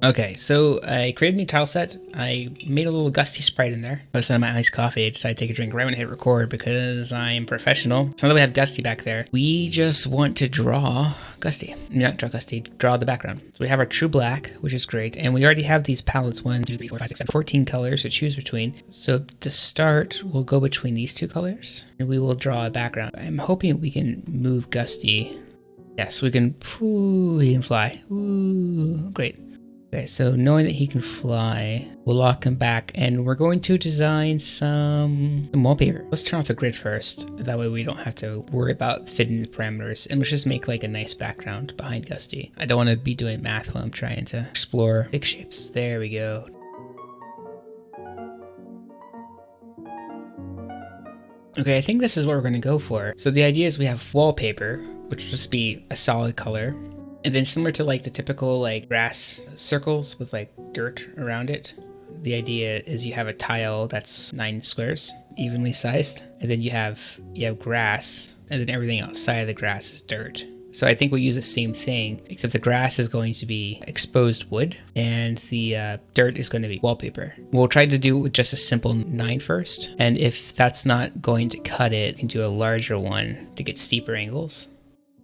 Okay, so I created a new tile set. I made a little Ghusty sprite in there. I was on my iced coffee. I decided to take a drink right when I hit record because I'm professional. So now that we have Ghusty back there, we just want to draw Ghusty. Not draw Ghusty, draw the background. So we have our true black, which is great. And we already have these palettes, 1, 2, 3, 4, 5, 6, 7, 14 colors to choose between. So to start, we'll go between these two colors and we will draw a background. I'm hoping we can move Ghusty. Yes, we can, he can fly. Ooh, great. Okay, so knowing that he can fly, we'll lock him back and we're going to design some wallpaper. Let's turn off the grid first. That way we don't have to worry about fitting the parameters, and let's just make like a nice background behind Ghusty. I don't want to be doing math while I'm trying to explore big shapes. There we go. Okay, I think this is what we're going to go for. So the idea is we have wallpaper, which will just be a solid color. And then similar to like the typical like grass circles with like dirt around it, the idea is you have a tile that's 9 squares, evenly sized, and then you have grass, and then everything outside of the grass is dirt. So I think we'll use the same thing, except the grass is going to be exposed wood, and the dirt is going to be wallpaper. We'll try to do it with just a simple 9 first, and if that's not going to cut it, you can do a larger one to get steeper angles,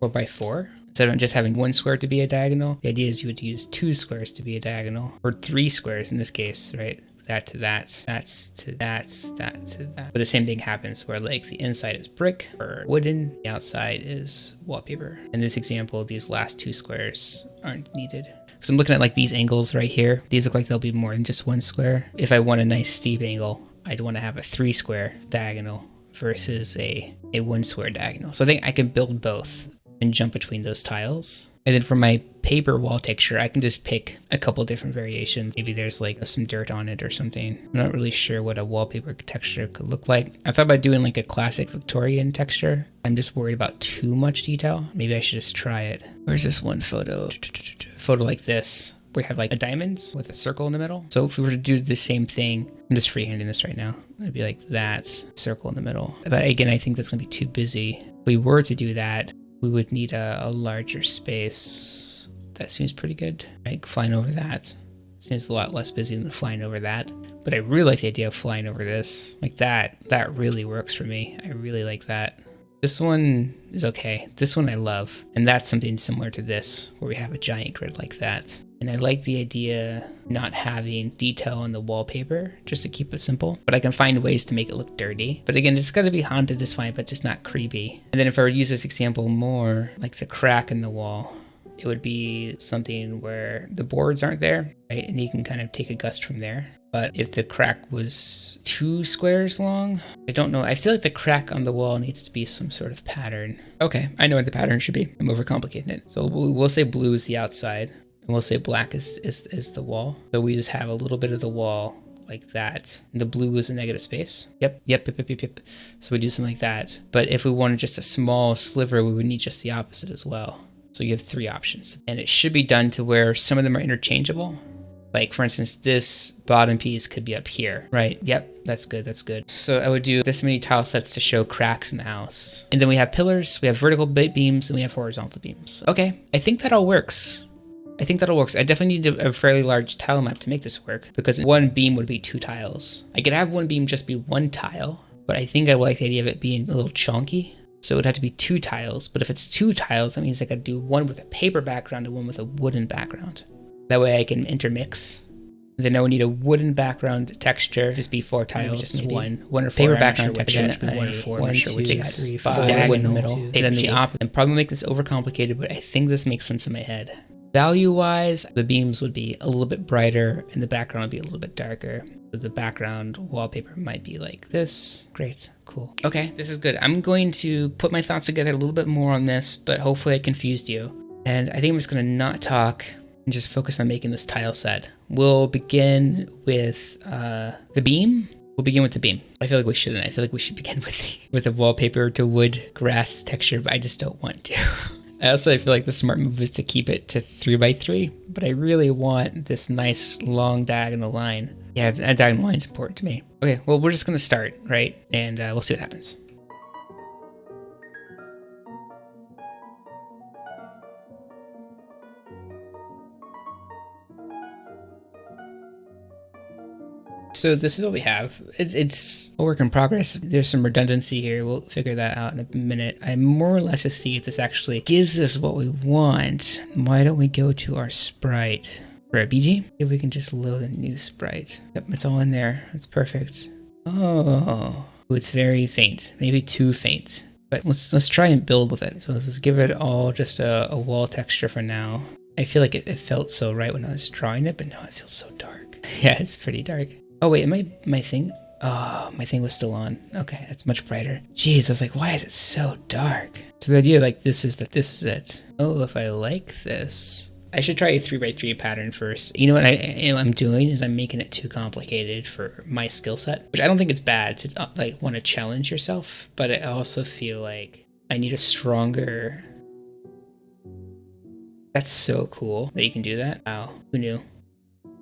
4x4. Instead of just having 1 square to be a diagonal, the idea is you would use 2 squares to be a diagonal, or 3 squares in this case, right? That to that, that's to that, that to that. But the same thing happens where like the inside is brick or wooden, the outside is wallpaper. In this example, these last 2 squares aren't needed. Because I'm looking at like these angles right here. These look like they'll be more than just 1 square. If I want a nice steep angle, I'd want to have a 3 square diagonal versus a 1 square diagonal. So I think I can build both and jump between those tiles. And then for my paper wall texture, I can just pick a couple different variations. Maybe there's like some dirt on it or something. I'm not really sure what a wallpaper texture could look like. I thought about doing like a classic Victorian texture. I'm just worried about too much detail. Maybe I should just try it. Where's this one photo? Photo like this, where we have like a diamonds with a circle in the middle. So if we were to do the same thing, I'm just freehanding this right now. It'd be like that, circle in the middle. But again, I think that's gonna be too busy. If we were to do that, we would need a larger space. That seems pretty good, right? Flying over that seems a lot less busy than flying over that. But I really like the idea of flying over this. Like that really works for me. I really like that. This one is okay. This one I love. And that's something similar to this, where we have a giant grid like that. And I like the idea not having detail on the wallpaper, just to keep it simple. But I can find ways to make it look dirty. But again, it's gotta be haunted is fine, but just not creepy. And then if I were to use this example more, like the crack in the wall, it would be something where the boards aren't there, right? And you can kind of take a gust from there. But if the crack was 2 squares long, I don't know. I feel like the crack on the wall needs to be some sort of pattern. Okay, I know what the pattern should be. I'm overcomplicating it. So we'll say blue is the outside, and we'll say black is the wall. So we just have a little bit of the wall like that. And the blue is a negative space. Yep. So we do something like that. But if we wanted just a small sliver, we would need just the opposite as well. So you have 3 options. And it should be done to where some of them are interchangeable. Like for instance, this bottom piece could be up here, right? Yep, that's good, that's good. So I would do this many tile sets to show cracks in the house. And then we have pillars, we have vertical beams, and we have horizontal beams. Okay, I think that all works. I definitely need a fairly large tile map to make this work, because 1 beam would be 2 tiles. I could have 1 beam just be 1 tile, but I think I like the idea of it being a little chunky. So it would have to be 2 tiles, but if it's 2 tiles, that means I could do 1 with a paper background and 1 with a wooden background. That way I can intermix. Then I would need a wooden background texture, just be 4 tiles, just one or 4. Paper background texture, should be 1 or 4. 1, 2, 3, 4, in the middle. And then the opposite. And probably make this overcomplicated, but I think this makes sense in my head. Value-wise, the beams would be a little bit brighter, and the background would be a little bit darker. So the background wallpaper might be like this. Great, cool. Okay, this is good. I'm going to put my thoughts together a little bit more on this, but hopefully I confused you. And I think I'm just gonna not talk and just focus on making this tile set. We'll begin with the beam. We'll begin with the beam. I feel like we shouldn't. I feel like we should begin with the wallpaper to wood grass texture, but I just don't want to. I also feel like the smart move is to keep it to 3x3, but I really want this nice long diagonal line. Yeah, a diagonal line is important to me. Okay, well, we're just gonna start, right? And we'll see what happens. So this is what we have. It's a work in progress. There's some redundancy here. We'll figure that out in a minute. I more or less to see if this actually gives us what we want. Why don't we go to our sprite for a BG? If we can just load a new sprite. Yep, it's all in there. It's perfect. Oh, it's very faint. Maybe too faint. But let's try and build with it. So let's just give it all just a wall texture for now. I feel like it felt so right when I was drawing it, but now it feels so dark. Yeah, it's pretty dark. Oh wait, my thing? Oh, my thing was still on. Okay, that's much brighter. Jeez, I was like, why is it so dark? So the idea like this is it. Oh, if I like this, I should try a 3x3 pattern first. You know what I'm doing is I'm making it too complicated for my skill set, which I don't think it's bad to like want to challenge yourself, but I also feel like I need a stronger. That's so cool that you can do that. Wow, who knew?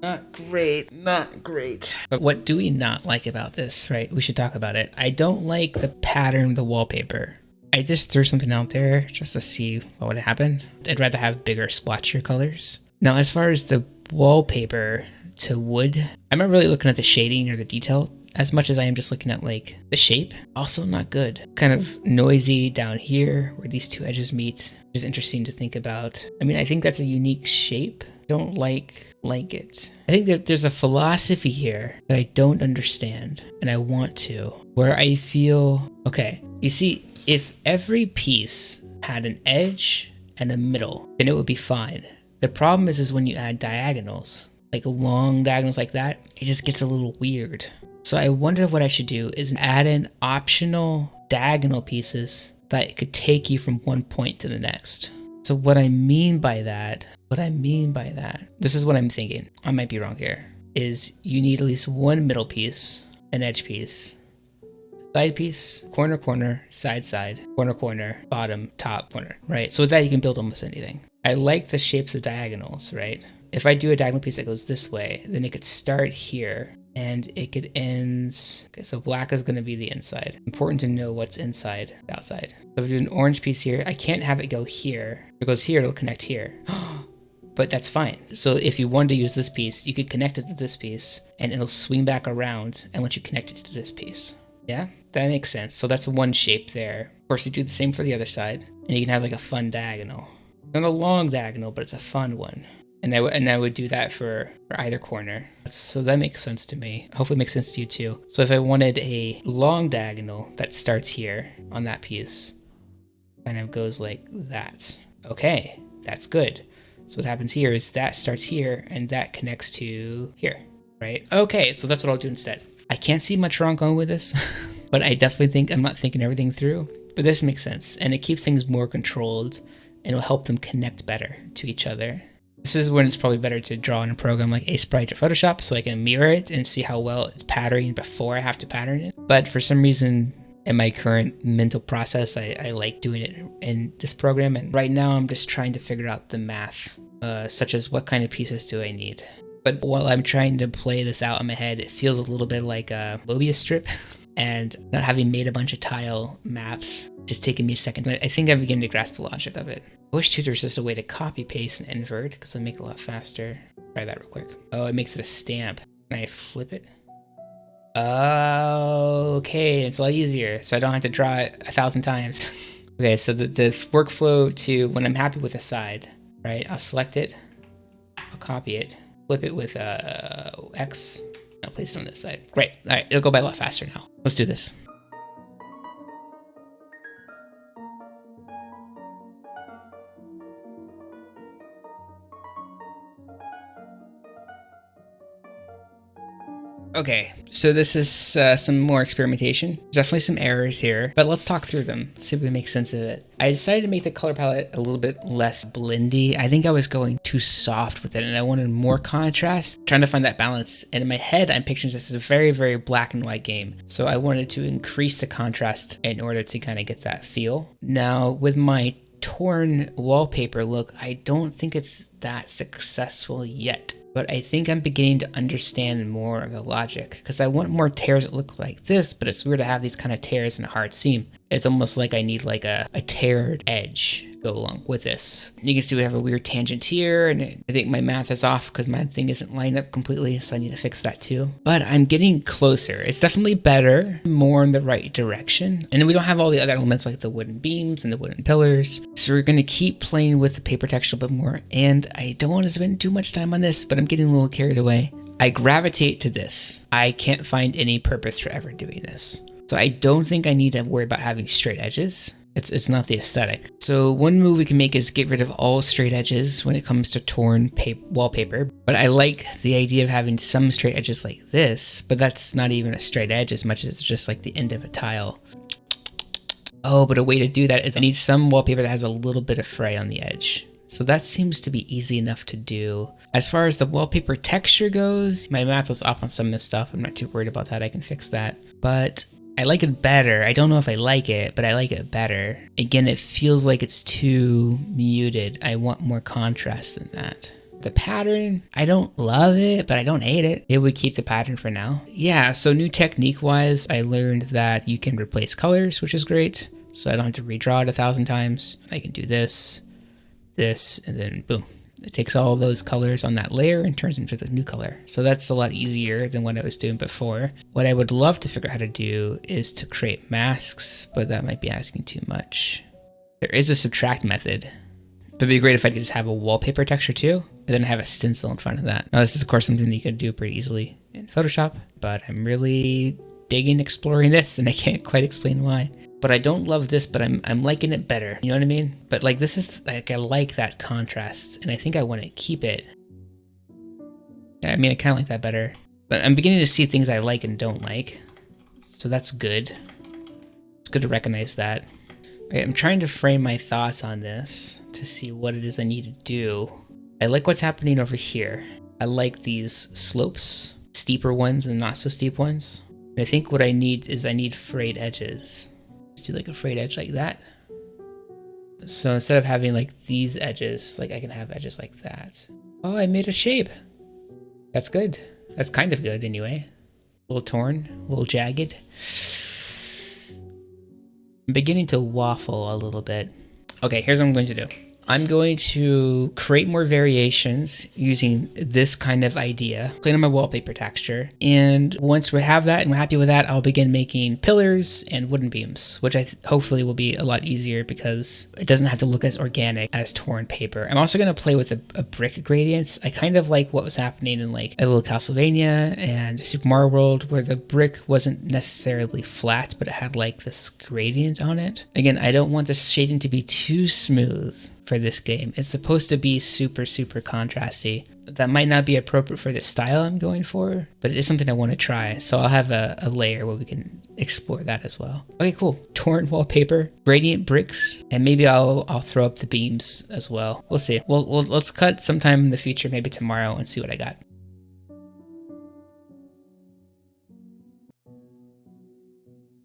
Not great, not great. But what do we not like about this, right? We should talk about it. I don't like the pattern of the wallpaper. I just threw something out there just to see what would happen. I'd rather have bigger splotchier colors. Now, as far as the wallpaper to wood, I'm not really looking at the shading or the detail as much as I am just looking at like the shape. Also not good. Kind of noisy down here where these two edges meet, which is interesting to think about. I mean, I think that's a unique shape. Don't like it. I think that there's a philosophy here that I don't understand and I want to, where I feel, okay, you see, if every piece had an edge and a middle, then it would be fine. The problem is when you add diagonals, like long diagonals like that, it just gets a little weird. So I wonder what I should do is add in optional diagonal pieces that could take you from one point to the next. So what I mean by that, this is what I'm thinking, I might be wrong here, is you need at least one middle piece, an edge piece, side piece, corner, side, corner, bottom, top, corner, right? So with that, you can build almost anything. I like the shapes of diagonals, right? If I do a diagonal piece that goes this way, then it could start here and it could end. Okay, so black is going to be the inside. Important to know what's inside, outside. So if I do an orange piece here, I can't have it go here. If it goes here, it'll connect here. But that's fine. So if you wanted to use this piece, you could connect it to this piece and it'll swing back around and let you connect it to this piece. Yeah, that makes sense. So that's one shape there. Of course, you do the same for the other side and you can have like a fun diagonal. Not a long diagonal, but it's a fun one. And I would do that for either corner. So that makes sense to me. Hopefully it makes sense to you too. So if I wanted a long diagonal that starts here on that piece, kind of goes like that. Okay, that's good. So what happens here is that starts here and that connects to here, right? Okay, so that's what I'll do instead. I can't see much wrong going with this, but I definitely think I'm not thinking everything through. But this makes sense and it keeps things more controlled and it'll help them connect better to each other. This is when it's probably better to draw in a program like Sprite or Photoshop so I can mirror it and see how well it's patterning before I have to pattern it. But for some reason in my current mental process, I like doing it in this program. And right now I'm just trying to figure out the math, such as what kind of pieces do I need. But while I'm trying to play this out in my head, it feels a little bit like a Mobius strip. And not having made a bunch of tile maps, just taking me a second. I think I'm beginning to grasp the logic of it. I wish too there's just a way to copy, paste, and invert, because it'll make it a lot faster. Try that real quick. Oh, it makes it a stamp. Can I flip it? Okay, it's a lot easier, so I don't have to draw it 1,000 times. Okay, so the workflow to when I'm happy with a side, right? I'll select it, I'll copy it, flip it with X, I'll place it on this side. Great, all right, it'll go by a lot faster now. Let's do this. Okay, so this is some more experimentation. There's definitely some errors here, but let's talk through them, see if we make sense of it. I decided to make the color palette a little bit less blendy. I think I was going too soft with it and I wanted more contrast, trying to find that balance. And in my head, I'm picturing this as a very, very black and white game. So I wanted to increase the contrast in order to kind of get that feel. Now, with my torn wallpaper look, I don't think it's that successful yet. But I think I'm beginning to understand more of the logic because I want more tears that look like this, but it's weird to have these kind of tears in a hard seam. It's almost like I need like a teared edge to go along with this. You can see we have a weird tangent here, and I think my math is off because my thing isn't lined up completely, so I need to fix that too. But I'm getting closer. It's definitely better, more in the right direction. And then we don't have all the other elements like the wooden beams and the wooden pillars. So we're gonna keep playing with the paper texture a bit more. And I don't want to spend too much time on this, but I'm getting a little carried away. I gravitate to this. I can't find any purpose for ever doing this. So I don't think I need to worry about having straight edges. It's not the aesthetic. So one move we can make is get rid of all straight edges when it comes to torn wallpaper. But I like the idea of having some straight edges like this, but that's not even a straight edge as much as it's just like the end of a tile. Oh, but a way to do that is I need some wallpaper that has a little bit of fray on the edge. So that seems to be easy enough to do. As far as the wallpaper texture goes, my math was off on some of this stuff. I'm not too worried about that. I can fix that. But I like it better. I don't know if I like it, but I like it better. Again, it feels like it's too muted. I want more contrast than that. The pattern, I don't love it, but I don't hate it. It would keep the pattern for now. Yeah, so new technique-wise, I learned that you can replace colors, which is great. So I don't have to redraw it 1,000 times. I can do this, and then boom. It takes all those colors on that layer and turns into the new color. So that's a lot easier than what I was doing before. What I would love to figure out how to do is to create masks, but that might be asking too much. There is a subtract method. But it'd be great if I could just have a wallpaper texture too, and then have a stencil in front of that. Now this is of course something that you could do pretty easily in Photoshop, but I'm really digging exploring this and I can't quite explain why. But I don't love this, but I'm liking it better. You know what I mean? But like this is like, I like that contrast and I think I want to keep it. I mean, I kind of like that better, but I'm beginning to see things I like and don't like. So that's good. It's good to recognize that. Okay, I'm trying to frame my thoughts on this to see what it is I need to do. I like what's happening over here. I like these slopes, steeper ones and not so steep ones. And I think what I need is I need frayed edges. Let's do like a frayed edge like that. So instead of having like these edges, like I can have edges like that. Oh, I made a shape. That's good. That's kind of good anyway. A little torn, a little jagged. I'm beginning to waffle a little bit. Okay, here's what I'm going to do. I'm going to create more variations using this kind of idea, clean up my wallpaper texture. And once we have that and we're happy with that, I'll begin making pillars and wooden beams, which hopefully will be a lot easier because it doesn't have to look as organic as torn paper. I'm also going to play with a brick gradients. I kind of like what was happening in like a little Castlevania and Super Mario World where the brick wasn't necessarily flat, but it had like this gradient on it. Again, I don't want the shading to be too smooth for this game. It's supposed to be super, super contrasty. That might not be appropriate for the style I'm going for, but it is something I want to try. So I'll have a layer where we can explore that as well. Okay, cool. Torn wallpaper, gradient bricks, and maybe I'll throw up the beams as well. We'll see. Well, let's cut sometime in the future, maybe tomorrow, and see what I got.